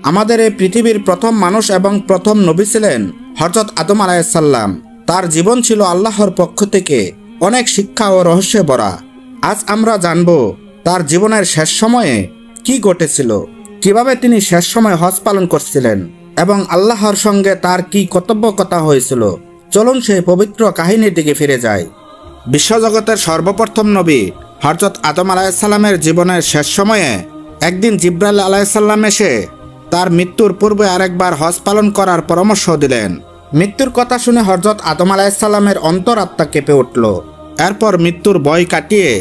আমাদের এই পৃথিবীর প্রথম মানুষ এবং প্রথম নবী ছিলেন হযরত আদম আলাইহিসসালাম। তার জীবন ছিল আল্লাহর পক্ষ থেকে অনেক শিক্ষা ও রহস্যে ভরা। আজ আমরা জানব তার জীবনের শেষ সময়ে কি ঘটেছিল, কিভাবে তিনি শেষ সময় হজ পালন করছিলেন এবং আল্লাহর সঙ্গে তার কি কর্তব্যকতা হয়েছিল। চলুন সেই পবিত্র কাহিনীর দিকে ফিরে যাই। বিশ্বজগতের সর্বপ্রথম নবী হযরত আদম আলাইহিসসালামের জীবনের শেষ সময়ে একদিন জিবরাইল আলাইহিসসালাম এসে তার মৃত্যুর পূর্বে আরেকবার হজ পালন করার পরামর্শ দিলেন। মৃত্যুর কথা শুনে হযরত আদম আলাইহিসসালামের অন্তরাত্মা কেঁপে উঠল। এরপর মৃত্যুর ভয় কাটিয়ে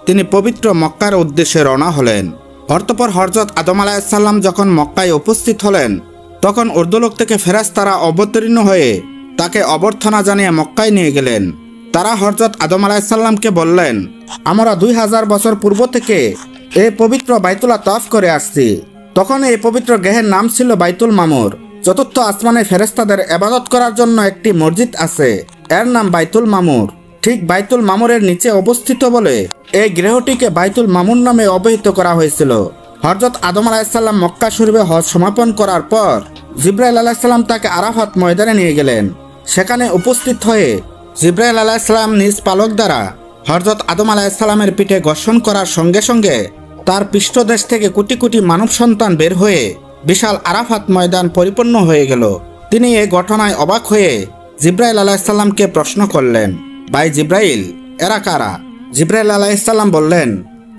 তিনি পবিত্র মক্কার উদ্দেশ্যে রওনা হলেন। অতঃপর হযরত আদম আলাইহিসসালাম যখন মক্কায় উপস্থিত হলেন, তখন ঊর্ধ্বলোক থেকে ফেরেশতারা অবতীর্ণ হয়ে তাকে অভ্যর্থনা জানিয়ে মক্কায় নিয়ে গেলেন। তারা হযরত আদম আলাইহিসসালামকে বললেন, আমরা 2000 বছর পূর্ব থেকে এই পবিত্র বাইতুল্লাহ তওয়াফ করে আসছি। তখন এই পবিত্র গৃহের নাম ছিল বাইতুল মামুর। চতুর্থ আসমানে ফেরেশতাদের ইবাদত করার জন্য একটি মসজিদ আছে, এর নাম বাইতুল মামুর। ঠিক বাইতুল মামুরের নিচে অবস্থিত বলে এই গৃহটিকে বাইতুল মামুর নামে অভিহিত করা হয়েছিল। হযরত আদম আলাইহিসসালাম মক্কা শরীফে হজ সমাপন করার পর জিবরাইল আলাইহিসসালাম তাকে আরাফাত ময়দানে নিয়ে গেলেন। সেখানে উপস্থিত হয়ে জিবরাইল আলাইহিসসালাম নিজ পালক দ্বারা হযরত আদম আলাইহিসসালামের পিঠে ঘর্ষণ করার সঙ্গে সঙ্গে তার পৃষ্ঠদেশ থেকে কোটি কোটি মানব সন্তান বের হয়ে বিশাল আরাফাত ময়দান পরিপূর্ণ হয়ে গেল। তিনি এই ঘটনায় অবাক হয়ে জিবরাইল আলাইহিসসালামকে প্রশ্ন করলেন, ভাই জিবরাইল, এরা কারা? জিবরাইল আলাইহিসসালাম বললেন,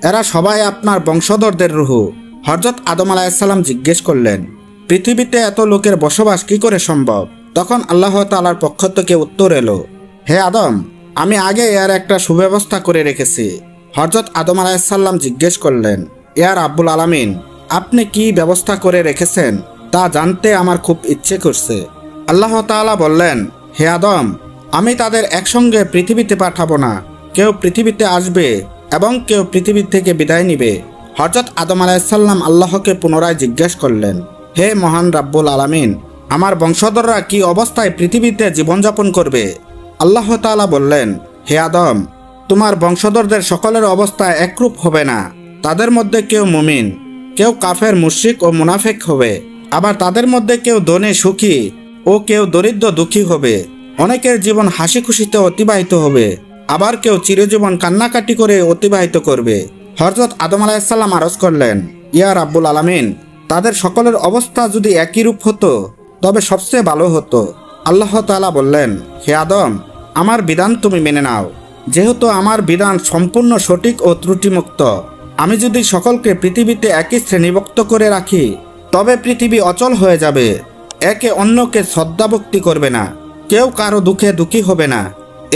এরা সবাই আপনার বংশধরদের রূহ। হযরত আদম আলাইহিসসালাম জিজ্ঞেস করলেন, পৃথিবীতে এত লোকের বসবাস কি করে সম্ভব? তখন আল্লাহ তাআলার পক্ষ থেকে উত্তর এলো, হে আদম, আমি আগে এর একটা সুব্যবস্থা করে রেখেছি। হযরত আদম আলাইহিসসালাম জিজ্ঞেস করলেন, ইয়া রাব্বুল আলামিন, আপনি কি ব্যবস্থা করে রেখেছেন তা জানতে আমার খুব ইচ্ছে করছে। আল্লাহ তাআলা বললেন, হে আদম, আমি তাদের একসঙ্গে পৃথিবীতে পাঠাবো না। কেউ পৃথিবীতে আসবে এবং কেউ পৃথিবী থেকে বিদায় নিবে। হযরত আদম আলাইহিসসালাম আল্লাহকে পুনরায় জিজ্ঞেস করলেন, হে মহান রাব্বুল আলামিন, আমার বংশধররা কি অবস্থায় পৃথিবীতে জীবনযাপন করবে? আল্লাহ তাআলা বললেন, হে আদম, তোমার বংশধরদের সকলের অবস্থা একরূপ হবে না। তাদের মধ্যে কেউ মুমিন, কেউ কাফের, মুশরিক ও মুনাফিক হবে। আবার তাদের মধ্যে কেউ ধনী সুখী ও কেউ দরিদ্র দুঃখী হবে। অনেকের জীবন হাসি খুশিতে অতিবাহিত হবে, আবার কেউ চিরজীবন কান্নাকাটি করে অতিবাহিত করবে। হযরত আদম আলাইহিসসালাম আরজ করলেন, ইয়া রাব্বুল আলামিন, তাদের সকলের অবস্থা যদি একই রূপ হতো তবে সবচেয়ে ভালো হতো। আল্লাহ তাআলা বললেন, হে আদম, আমার বিধান তুমি মেনে নাও। যেহেতু আমার বিধান সম্পূর্ণ সঠিক ও ত্রুটিমুক্ত, আমি যদি সকলকে পৃথিবীতে একই শ্রেণীভুক্ত করে রাখি তবে পৃথিবী অচল হয়ে যাবে। একে অন্যকে শ্রদ্ধা ভক্তি করবে না, কেউ কারো দুঃখে দুঃখী হবে না,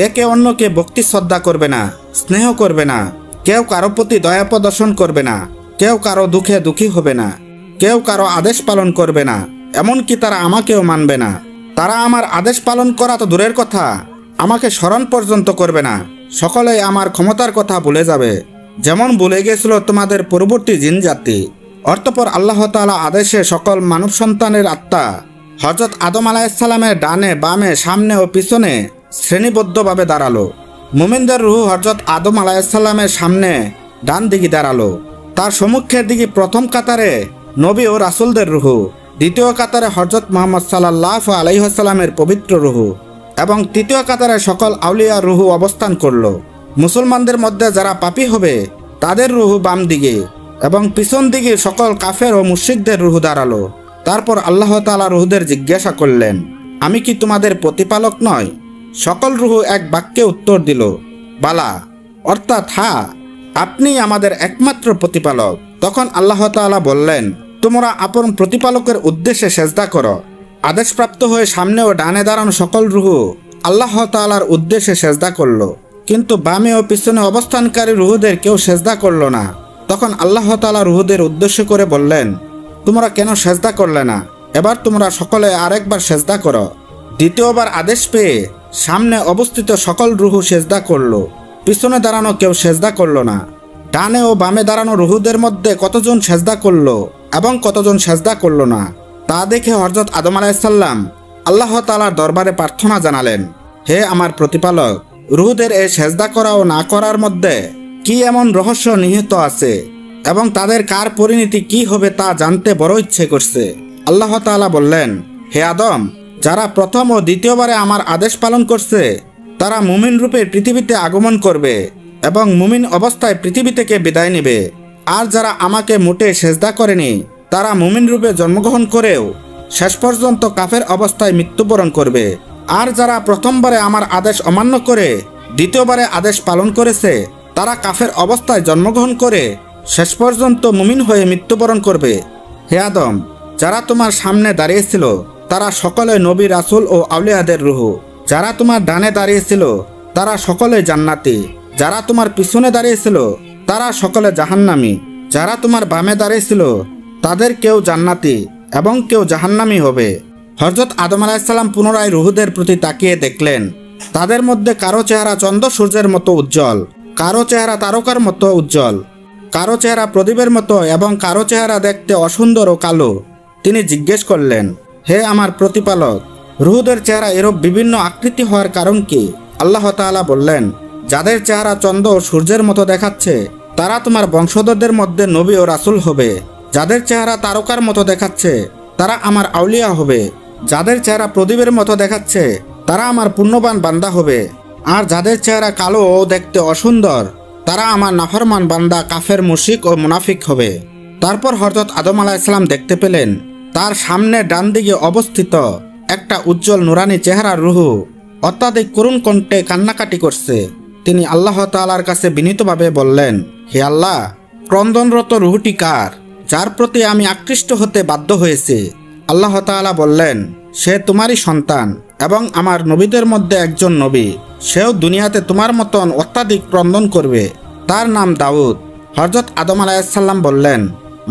একে অন্যকে ভক্তি শ্রদ্ধা করবে না, স্নেহ করবে না, কেউ কারো প্রতি দয়া প্রদর্শন করবে না, কেউ কারো দুঃখে দুঃখী হবে না, কেউ কারো আদেশ পালন করবে না, এমনকি তারা আমাকেও মানবে না। তারা আমার আদেশ পালন করা তো দূরের কথা, আমাকে স্মরণ পর্যন্ত করবে না। সকলেই আমার ক্ষমতার কথা ভুলে যাবে, যেমন ভুলে গেছিল তোমাদের পূর্ববর্তী জিন জাতি। অতঃপর আল্লাহ তাআলা আদেশে সকল মানব সন্তানের আত্মা হযরত আদম আলাইহিসসালামের ডানে বামে সামনে ও পিছনে শ্রেণীবদ্ধভাবে দাঁড়ালো। মুমিনদের রূহ হযরত আদম আলাইহিসসালামের সামনে ডান দিকে দাঁড়ালো। তার সম্মুখের দিকে প্রথম কাতারে নবী ও রাসূলদের রূহ, দ্বিতীয় কাতারে হযরত মুহাম্মদ সাল্লাল্লাহু আলাইহি ওয়াসাল্লামের পবিত্র রূহ এবং তৃতীয় কাতারে সকল আউলিয়ার রূহ অবস্থান করল। মুসলমানদের মধ্যে যারা পাপী হবে তাদের রূহ বাম দিকে এবং পিছন দিকে সকল কাফের ও মুশরিকদের রূহ দাঁড়ালো। তারপর আল্লাহ তাআলা রূহদের জিজ্ঞাসা করলেন, আমি কি তোমাদের প্রতিপালক নয়? সকল রূহ এক বাক্যে উত্তর দিল, বালা, অর্থাৎ হ্যাঁ, আপনি আমাদের একমাত্র প্রতিপালক। তখন আল্লাহ তাআলা বললেন, তোমরা আপন প্রতিপালকের উদ্দেশ্যে সেজদা করো। আদেশপ্রাপ্ত হয়ে সামনে ও ডানে দাঁড়ানো সকল রূহ আল্লাহ তাআলার উদ্দেশ্যে সেজদা করল, কিন্তু বামে ও পিছনে অবস্থানকারী রূহদের কেউ সেজদা করল না। তখন আল্লাহ তাআলা রূহদের উদ্দেশ্য করে বললেন, তোমরা কেন সেজদা করলে না? এবার তোমরা সকলে আরেকবার সেজদা করো। দ্বিতীয়বার আদেশ পেয়ে সামনে অবস্থিত সকল রূহ সেজদা করল, পিছনে দাঁড়ানো কেউ সেজদা করল না। ডানে ও বামে দাঁড়ানো রূহদের মধ্যে কতজন সেজদা করল এবং কতজন সেজদা করল না তা দেখে হযরত আদম আলাইহিসসালাম আল্লাহ তাআলার দরবারে প্রার্থনা জানালেন, হে আমার প্রতিপালক, রূহদের এই সেজদা করা ও না করার মধ্যে কি এমন রহস্য নিহিত আছে এবং তাদের কার পরিণতি কি হবে তা জানতে বড় ইচ্ছে করছে। আল্লাহ তাআলা বললেন, হে আদম, যারা প্রথম ও দ্বিতীয়বারে আমার আদেশ পালন করছে তারা মুমিন রূপে পৃথিবীতে আগমন করবে এবং মুমিন অবস্থায় পৃথিবী থেকে বিদায় নেবে। আর যারা আমাকে মোটে সেজদা করেনি তারা মুমিন রূপে জন্মগ্রহণ করেও শেষ পর্যন্ত কাফের অবস্থায় মৃত্যুবরণ করবে। আর যারা প্রথমবারে আমার আদেশ অমান্য করে দ্বিতীয়বারে আদেশ পালন করেছে তারা কাফের অবস্থায় জন্মগ্রহণ করে শেষ পর্যন্ত মুমিন হয়ে মৃত্যুবরণ করবে। হে আদম, যারা তোমার সামনে দাঁড়িয়েছিল তারা সকলে নবী, রাসূল ও আউলিয়াদের রূহ। যারা তোমার ডানে দাঁড়িয়েছিল তারা সকলে জান্নাতি। যারা তোমার পিছনে দাঁড়িয়েছিল তারা সকলে জাহান্নামী। যারা তোমার বামে দাঁড়িয়েছিল তাদের কেউ জান্নাতি এবং কেউ জাহান্নামী হবে। হযরত আদম আলাইহিস সালাম পুনরায় রূহদের প্রতি তাকিয়ে দেখলেন, তাদের মধ্যে কারো চেহারা চন্দ্র সূর্যের মতো উজ্জ্বল, কারো চেহারা তারকার মতো উজ্জ্বল, কারো চেহারা প্রদীপের মতো এবং কারো চেহারা দেখতে অসুন্দর ও কালো। তিনি জিজ্ঞেস করলেন, হে আমার প্রতিপালক, রূহদের চেহারা এরূপ বিভিন্ন আকৃতি হওয়ার কারণ কি? আল্লাহ তাআলা বললেন, যাদের চেহারা চন্দ্র ও সূর্যের মতো দেখাচ্ছে তারা তোমার বংশধরদের মধ্যে নবী ও রাসূল হবে। যাদের চেহারা তারকার মতো দেখাচ্ছে তারা আমার আউলিয়া হবে। যাদের চেহারা প্রদীপের মতো দেখাচ্ছে তারা আমার পুণ্যবান বান্দা হবে। আর যাদের চেহারা কালো ও দেখতে অসুন্দর তারা আমার নাফরমান বান্দা, কাফের, মুশরিক ও মুনাফিক হবে। তারপর হযরত আদম আলাইহিস সালাম দেখতে পেলেন তার সামনে ডান দিকে অবস্থিত একটা উজ্জ্বল নুরানি চেহারার রূহ অত্যাধিক করুণ কণ্ঠে কান্নাকাটি করছে। তিনি আল্লাহ তাআলার কাছে বিনীতভাবে বললেন, হে আল্লাহ, ক্রন্দনরত রূহটি কার, যার প্রতি আমি আকৃষ্ট হতে বাধ্য হয়েছি? আল্লাহ তাআলা বললেন, সে তোমারই সন্তান এবং আমার নবীদের মধ্যে একজন নবী। সেও দুনিয়াতে তোমার মতন অত্যাধিক ক্রন্দন করবে। তার নাম দাউদ। হযরত আদম আলাইহিস সালাম বললেন,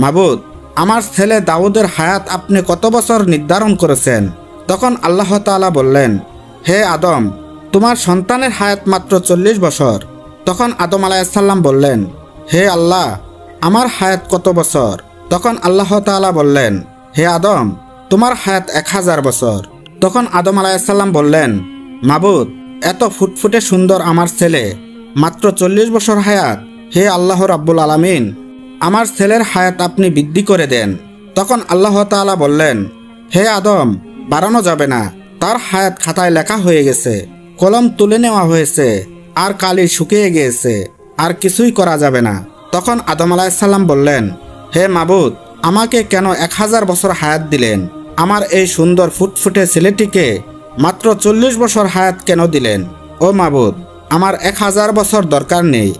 মাবুদ, আমার ছেলে দাউদের হায়াত আপনি কত বছর নির্ধারণ করেছেন? তখন আল্লাহ তাআলা বললেন, হে আদম, তোমার সন্তানের হায়াত মাত্র 40 বছর। তখন আদম আলাইহিস সালাম বললেন, হে আল্লাহ, আমার হায়াত কত বছর? তখন আল্লাহ তাআলা বললেন, হে আদম, তোমার হায়াত 1000 বছর। তখন আদম আলাইহিস সালাম বললেন, মাবুদ, এত ফুটফুটে সুন্দর আমার ছেলে, মাত্র 40 বছর হায়াত। হে আল্লাহ রাব্বুল আলামিন, আমার ছেলের হায়াত আপনি বৃদ্ধি করে দেন। তখন আল্লাহ তাআলা বললেন, হে আদম, বাড়ানো যাবে না, তার হায়াত খাতায় লেখা হয়ে গেছে, কলম তুলে নেওয়া হয়েছে, আর কালি শুকিয়ে গিয়েছে, আর কিছুই করা যাবে না। তখন আদম আলাইহিস সালাম বললেন, হে মাবুদ, আমাকে কেন 1000 বছর হায়াত দিলেন? আমার এই সুন্দর ফুটফুটে ছেলেটিকে মাত্র 40 বছর হায়াত কেন দিলেন? ও মাবুদ, আমার 1000 বছর দরকার নেই।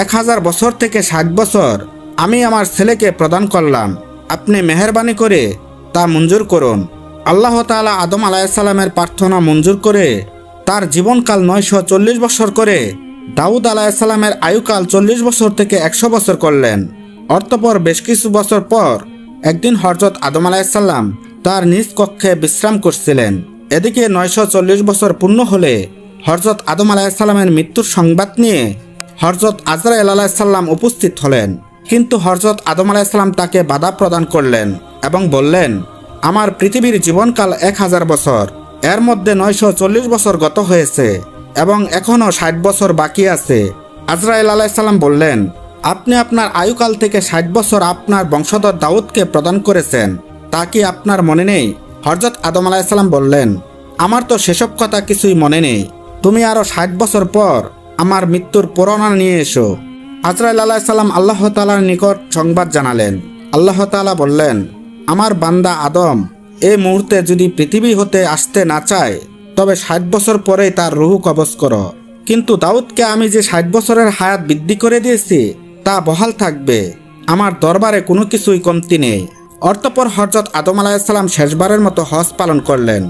1000 বছর থেকে 60 বছর আমি আমার ছেলেকে প্রদান করলাম। আপনি মেহেরবানি করে তা মঞ্জুর করুন। আল্লাহ তাআলা আদম আলাইহিস সালামের প্রার্থনা মঞ্জুর করে তার জীবনকাল 940 বছর করে দাউদ আলাইহিস সালামের আয়ুকাল 40 বছর থেকে 100 বছর করলেন। অতঃপর বেশ কিছু বছর পর একদিন হযরত আদম আলাইহিস সালাম তার নিজ কক্ষে বিশ্রাম করছিলেন। এদিকে 940 বছর পূর্ণ হলে হযরত আদম আলাইহিস সালামের মৃত্যুর সংবাদ নিয়ে হযরত আজরাইল আলাইহিস সালাম উপস্থিত হলেন। কিন্তু হযরত আদম আলাইহিস সালাম তাকে বাধা প্রদান করলেন এবং বললেন, আমার পৃথিবীর জীবনকাল 1000 বছর, এর মধ্যে 940 বছর গত হয়েছে এবং এখনো 60 বছর বাকি আছে। আজরাইল আলাইহিস সালাম বললেন, আপনি আপনার আয়ুকাল থেকে 60 বছর আপনার বংশধর দাউদকে প্রদান করেছেন, তা কি আপনার মনে নেই? হযরত আদম আলাইহিস সালাম বললেন, আমার তো সেসব কথা কিছুই মনে নেই। তুমি আরো 60 বছর পর আমার মৃত্যুর পুরাণা নিয়ে এসো। আজরাইল আলাইহিস সালাম আল্লাহ তাআলার নিকট সংবাদ জানালেন। আল্লাহ তাআলা বললেন, আমার বান্দা আদম এই মুহূর্তে যদি পৃথিবী হতে আসতে না চায় তবে 60 বছর পরেই তার রূহ কবজ করো। কিন্তু দাউদকে আমি যে 60 বছরের হায়াত বৃদ্ধি করে দিয়েছি তা বহাল থাকবে। আমার দরবারে কোনো কিছুই কমতি নেই। অতঃপর হযরত আদম আলাইহিস সালাম শেষবারের মতো হজ পালন করলেন।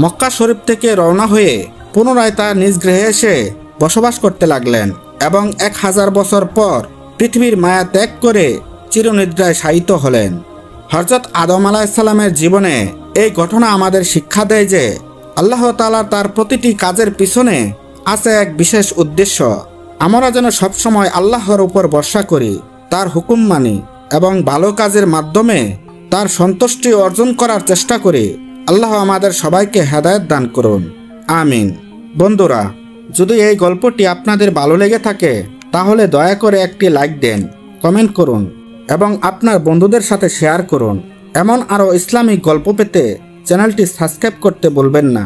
মক্কা শরীফ থেকে রওনা হয়ে পুনরায় তার নিজ গৃহে এসে বসবাস করতে লাগলেন এবং 1000 বছর পর পৃথিবীর মায়া ত্যাগ করে চিরনিদ্রায় শায়িত হলেন। হযরত আদম আলাইহিস সালামের জীবনে এই ঘটনা আমাদের শিক্ষা দেয় যে আল্লাহ তাআলা তার প্রতিটি কাজের পিছনে আছে এক বিশেষ উদ্দেশ্য। আমরা যেন সবসময় আল্লাহর উপর ভরসা করি, তার হুকুম মানি এবং ভালো কাজের মাধ্যমে তার সন্তুষ্টি অর্জন করার চেষ্টা করি। আল্লাহ আমাদের সবাইকে হেদায়েত দান করুন, আমিন। বন্ধুরা, যদি এই গল্পটি আপনাদের ভালো লেগে থাকে তাহলে দয়া করে একটি লাইক দেন, কমেন্ট করুন এবং আপনার বন্ধুদের সাথে শেয়ার করুন। এমন আরও ইসলামিক গল্প পেতে চ্যানেলটি সাবস্ক্রাইব করতে ভুলবেন না।